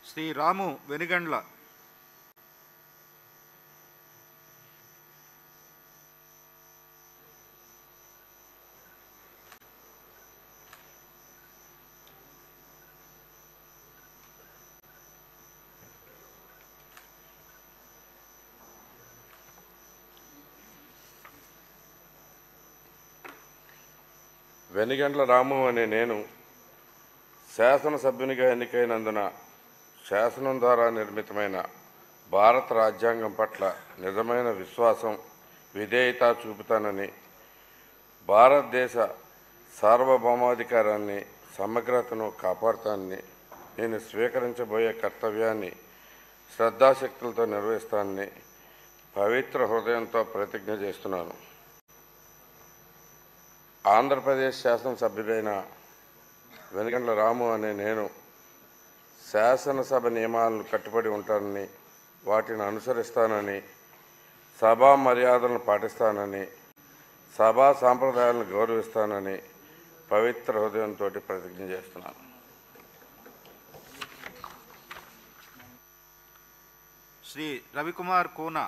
శ్రీ రాము వెనుగండ్ల. వెనుగండ్ల రాము అనే నేను శాసనసభ్యునిగా ఎన్నికైనందున శాసనం ద్వారా నిర్మితమైన భారత రాజ్యాంగం పట్ల నిజమైన విశ్వాసం, విధేయత చూపుతానని, భారతదేశ సార్వభౌమాధికారాన్ని, సమగ్రతను కాపాడుతానని, నేను స్వీకరించబోయే కర్తవ్యాన్ని శ్రద్ధాశక్తులతో నిర్వహిస్తానని పవిత్ర హృదయంతో ప్రతిజ్ఞ చేస్తున్నాను. ఆంధ్రప్రదేశ్ శాసనసభ్యుడైన వెనుగండ్ల రాము అనే నేను శాసనసభ నియమాలను కట్టుబడి ఉంటానని, వాటిని అనుసరిస్తానని, సభా మర్యాదలను పాటిస్తానని, సభా సాంప్రదాయాలను గౌరవిస్తానని పవిత్ర హృదయంతో ప్రతిజ్ఞ చేస్తున్నాను. శ్రీ రవికుమార్ కూన.